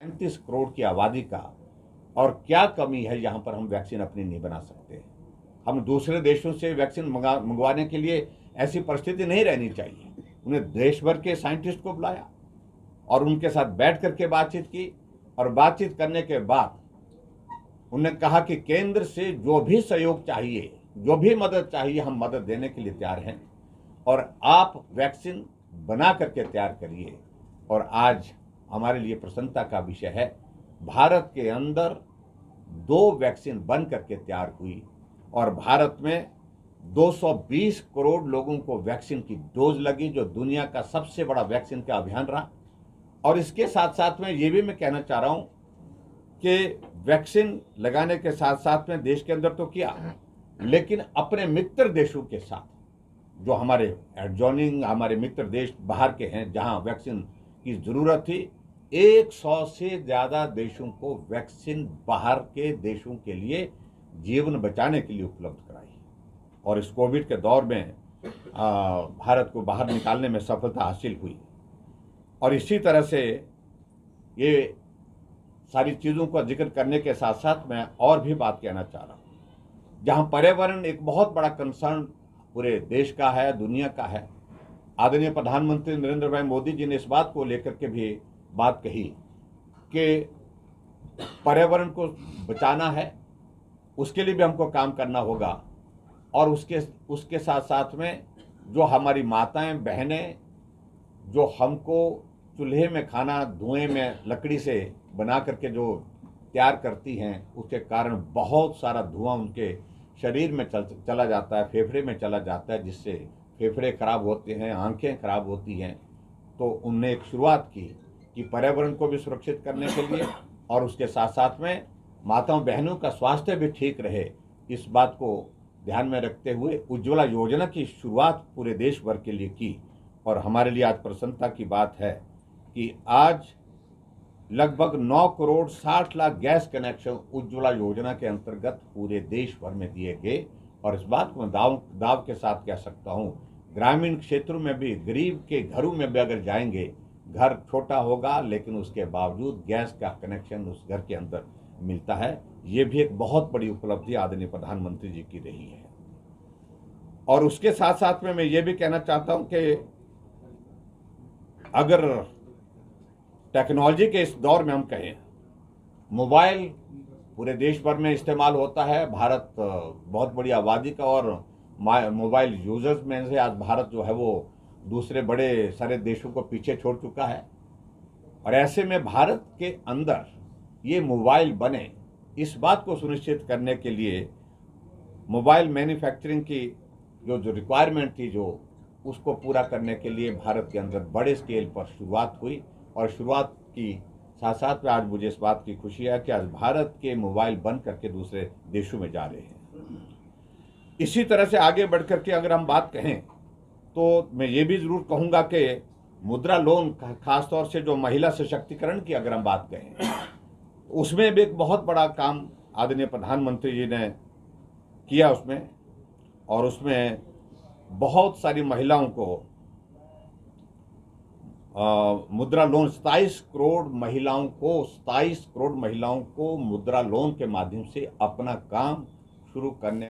35 करोड़ की आबादी का और क्या कमी है यहाँ पर हम वैक्सीन अपनी नहीं बना सकते। हम दूसरे देशों से वैक्सीन मंगवाने के लिए ऐसी परिस्थिति नहीं रहनी चाहिए। उन्हें देश भर के साइंटिस्ट को बुलाया और उनके साथ बैठ करके बातचीत की और बातचीत करने के बाद उन्होंने कहा कि केंद्र से जो भी सहयोग चाहिए, जो भी मदद चाहिए, हम मदद देने के लिए तैयार हैं और आप वैक्सीन बना करके तैयार करिए। और आज हमारे लिए प्रसन्नता का विषय है, भारत के अंदर 2 वैक्सीन बन करके तैयार हुई और भारत में 220 करोड़ लोगों को वैक्सीन की डोज लगी, जो दुनिया का सबसे बड़ा वैक्सीन का अभियान रहा। और इसके साथ साथ में ये भी मैं कहना चाह रहा हूं कि वैक्सीन लगाने के साथ साथ में देश के अंदर तो किया, लेकिन अपने मित्र देशों के साथ, जो हमारे एडजॉइनिंग हमारे मित्र देश बाहर के हैं जहां वैक्सीन की जरूरत थी, 100 से ज्यादा देशों को वैक्सीन बाहर के देशों के लिए जीवन बचाने के लिए उपलब्ध कराई। और इस कोविड के दौर में भारत को बाहर निकालने में सफलता हासिल हुई। और इसी तरह से ये सारी चीज़ों का जिक्र करने के साथ साथ मैं और भी बात कहना चाह रहा हूँ, जहाँ पर्यावरण एक बहुत बड़ा कंसर्न पूरे देश का है, दुनिया का है। आदरणीय प्रधानमंत्री नरेंद्र भाई मोदी जी ने इस बात को लेकर के भी बात कही कि पर्यावरण को बचाना है, उसके लिए भी हमको काम करना होगा। और उसके साथ साथ में जो हमारी माताएं बहनें जो हमको चूल्हे में खाना धुएं में लकड़ी से बना करके जो तैयार करती हैं, उसके कारण बहुत सारा धुआं उनके शरीर में चला जाता है, फेफड़े में चला जाता है, जिससे फेफड़े खराब होते हैं, आंखें खराब होती हैं। तो उनने एक शुरुआत की कि पर्यावरण को भी सुरक्षित करने के लिए और उसके साथ साथ में माताओं बहनों का स्वास्थ्य भी ठीक रहे, इस बात को ध्यान में रखते हुए उज्ज्वला योजना की शुरुआत पूरे देश भर के लिए की। और हमारे लिए आज प्रसन्नता की बात है कि आज लगभग 9 करोड़ 60 लाख गैस कनेक्शन उज्ज्वला योजना के अंतर्गत पूरे देश भर में दिए गए। और इस बात को मैं दाव के साथ कह सकता हूँ, ग्रामीण क्षेत्रों में भी, गरीब के घरों में भी अगर जाएंगे, घर छोटा होगा लेकिन उसके बावजूद गैस का कनेक्शन उस घर के अंदर मिलता है। ये भी एक बहुत बड़ी उपलब्धि आदरणीय प्रधानमंत्री जी की रही है। और उसके साथ साथ में मैं ये भी कहना चाहता हूँ कि अगर टेक्नोलॉजी के इस दौर में हम कहें, मोबाइल पूरे देश भर में इस्तेमाल होता है। भारत बहुत बड़ी आबादी का और मोबाइल यूजर्स में से आज भारत जो है वो दूसरे बड़े सारे देशों को पीछे छोड़ चुका है। और ऐसे में भारत के अंदर ये मोबाइल बने, इस बात को सुनिश्चित करने के लिए मोबाइल मैन्युफैक्चरिंग की जो रिक्वायरमेंट थी, जो उसको पूरा करने के लिए भारत के अंदर बड़े स्केल पर शुरुआत हुई। और शुरुआत की साथ साथ में आज मुझे इस बात की खुशी है कि आज भारत के मोबाइल बन करके दूसरे देशों में जा रहे हैं। इसी तरह से आगे बढ़ करके अगर हम बात कहें तो मैं ये भी ज़रूर कहूँगा कि मुद्रा लोन, खासतौर से जो महिला सशक्तिकरण की अगर हम बात कहें, उसमें भी एक बहुत बड़ा काम आदरणीय प्रधानमंत्री जी ने किया उसमें। और उसमें बहुत सारी महिलाओं को मुद्रा लोन, 27 करोड़ महिलाओं को मुद्रा लोन के माध्यम से अपना काम शुरू करने